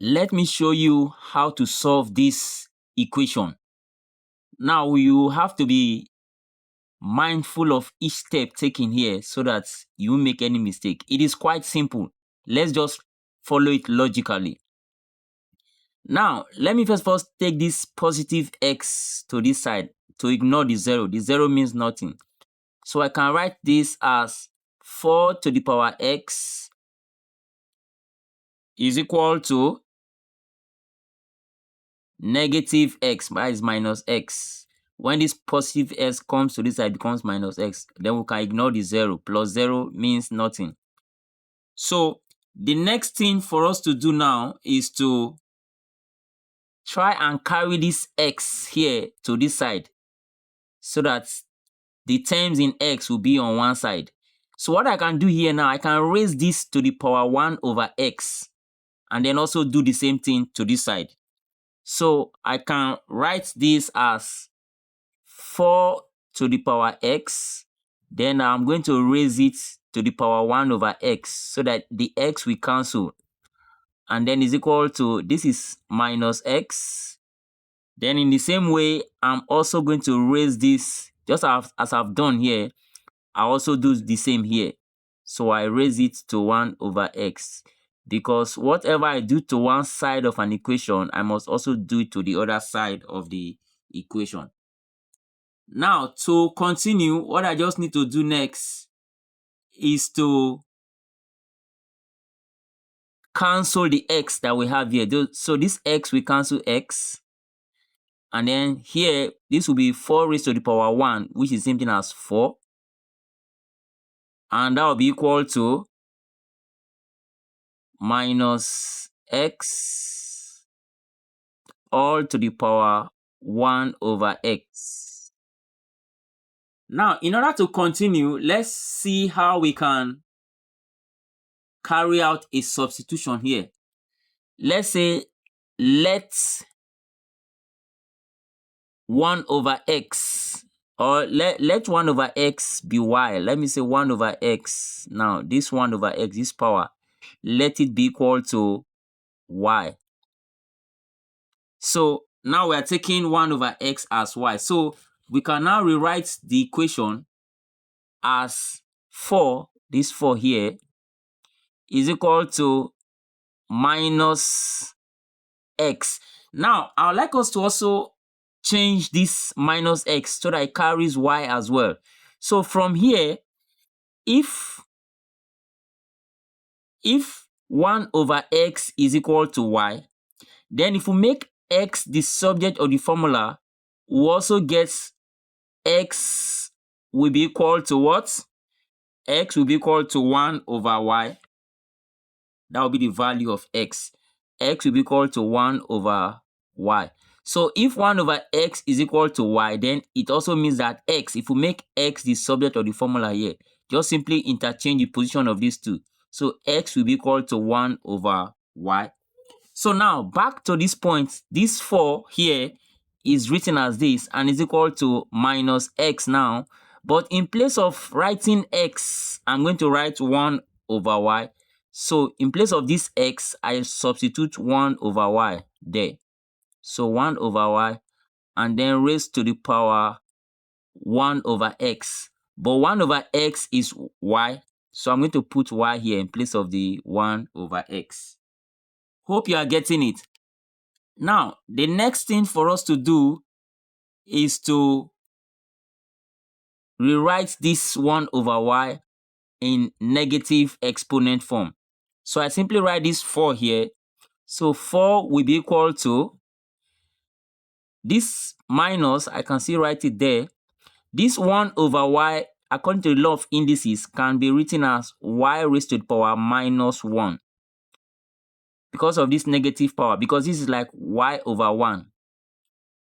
let me show you how to solve this equation. Now you have to be mindful of each step taken here so that you won't make any mistake. It is quite simple. Let's just follow it logically. Now, let me first take this positive x to this side to ignore the 0. The 0 means nothing. So I can write this as 4 to the power x is equal to negative x, that is minus x. When this positive x comes to this side, it becomes minus x. Then we can ignore the 0. Plus 0 means nothing. So the next thing for us to do now is to try and carry this x here to this side so that the terms in x will be on one side. So what I can do here now, I can raise this to the power 1 over x and then also do the same thing to this side. So I can write this as 4 to the power x, then I'm going to raise it to the power 1 over x so that the x will cancel. And then is equal to, this is minus x. Then in the same way, I'm also going to raise this, just as I've done here, I also do the same here. So I raise it to 1 over x. Because whatever I do to one side of an equation, I must also do it to the other side of the equation. Now, to continue, what I just need to do next is to cancel the x that we have here. So this x will cancel x. And then here, this will be 4 raised to the power 1, which is the same thing as 4. And that will be equal to minus x all to the power 1 over x. Now, in order to continue, let's see how we can carry out a substitution here. Let's say, let 1 over x, or let 1 over x be y. Let me say 1 over x. Now, this 1 over x, this power, let it be equal to y. So now we are taking 1 over x as y. So we can now rewrite the equation as 4, this 4 here, is equal to minus x. Now, I would like us to also change this minus x so that it carries y as well. So from here, if 1 over x is equal to y, then if we make x the subject of the formula, we also get x will be equal to what? X will be equal to 1 over y. That will be the value of x. X will be equal to 1 over y. So if 1 over x is equal to y, then it also means that x, if we make x the subject of the formula here, just simply interchange the position of these two. So x will be equal to 1 over y. So now, back to this point, this 4 here is written as this and is equal to minus x now. But in place of writing x, I'm going to write 1 over y. So in place of this x, I substitute 1 over y there. So 1 over y, and then raised to the power 1 over x. But 1 over x is y, so I'm going to put y here in place of the 1 over x. Hope you are getting it. Now, the next thing for us to do is to rewrite this 1 over y in negative exponent form. So I simply write this 4 here. So 4 will be equal to this minus, I can still write it there. This 1 over y, according to the law of indices, can be written as y raised to the power minus 1. Because of this negative power, because this is like y over 1.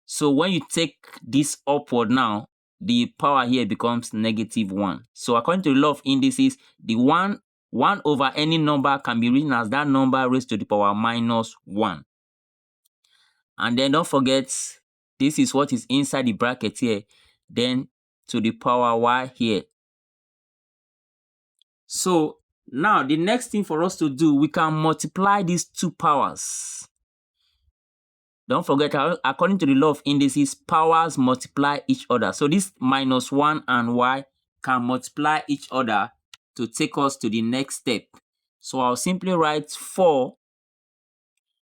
So when you take this upward now, the power here becomes negative 1. So according to the law of indices, the 1 over any number can be written as that number raised to the power minus 1. And then don't forget, this is what is inside the bracket here. Then to the power y here. So Now, the next thing for us to do, we can multiply these two powers. Don't forget, according to the law of indices, powers multiply each other. So this -1 and y can multiply each other to take us to the next step. So I'll simply write 4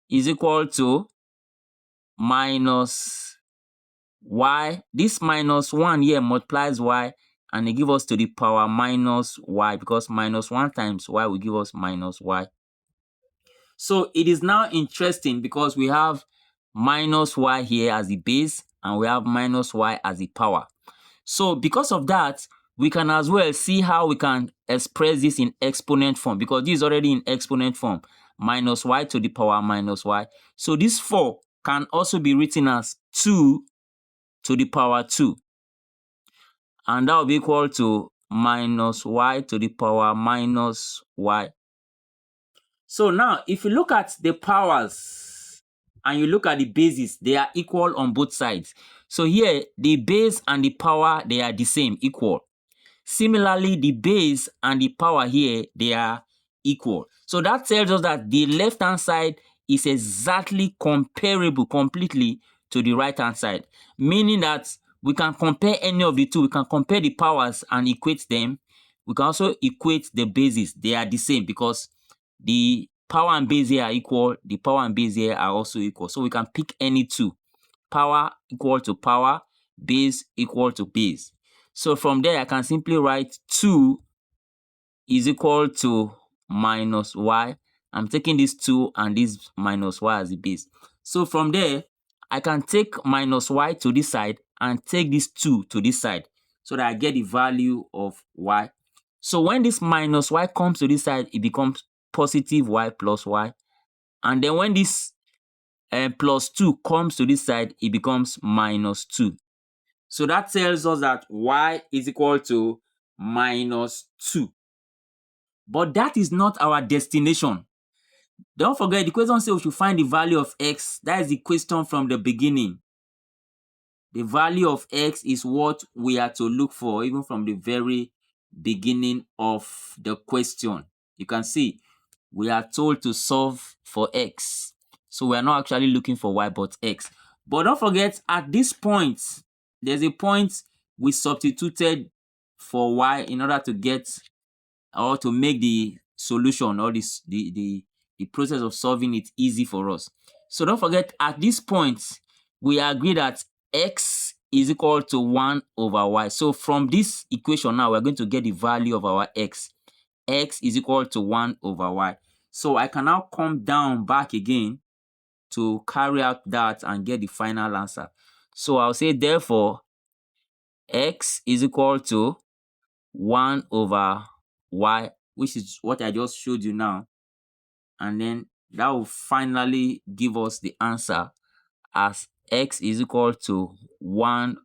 is equal to minus y. This -1 here multiplies y, and it gives us to the power minus y, because -1 times y will give us minus y. So it is now interesting because we have minus y here as the base, and we have minus y as the power. So because of that, we can as well see how we can express this in exponent form, because this is already in exponent form. Minus y to the power minus y. So this 4 can also be written as 2 to the power 2. And that will be equal to minus y to the power minus y. So now, if you look at the powers and you look at the bases, they are equal on both sides. So here, the base and the power, they are the same, equal. Similarly, the base and the power here, they are equal. So that tells us that the left-hand side is exactly comparable completely to the right-hand side, meaning that we can compare any of the two. We can compare the powers and equate them. We can also equate the bases. They are the same because the power and base here are equal. The power and base here are also equal. So we can pick any two. Power equal to power, base equal to base. So from there, I can simply write 2 is equal to minus y. I'm taking this 2 and this minus y as the base. So from there, I can take minus y to this side and take this 2 to this side so that I get the value of y. So when this minus y comes to this side, it becomes positive y plus y. And then when this plus 2 comes to this side, it becomes minus 2. So that tells us that y is equal to minus 2. But that is not our destination. Don't forget, the question says we should find the value of x. That is the question from the beginning. The value of x is what we are to look for even from the very beginning of the question. You can see we are told to solve for x. So we are not actually looking for y but x. But don't forget, at this point, there's a point we substituted for y in order to get or to make the solution or the process of solving it easy for us. So don't forget, at this point, we agree that x is equal to 1 over y. So from this equation now, we're going to get the value of our x. X is equal to 1 over y. So I can now come down back again to carry out that and get the final answer. So I'll say, therefore, x is equal to 1 over y, which is what I just showed you now. And then that will finally give us the answer as x is equal to 1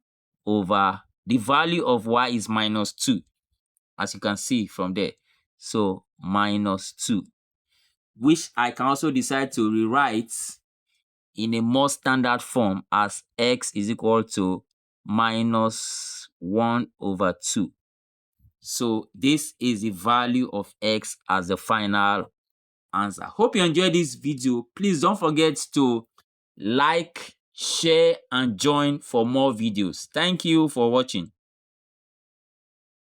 over, the value of y is minus 2, as you can see from there. So minus 2, which I can also decide to rewrite in a more standard form as x is equal to minus 1 over 2. So this is the value of x as the final answer. Hope you enjoyed this video. Please don't forget to like, share, and join for more videos. Thank you for watching.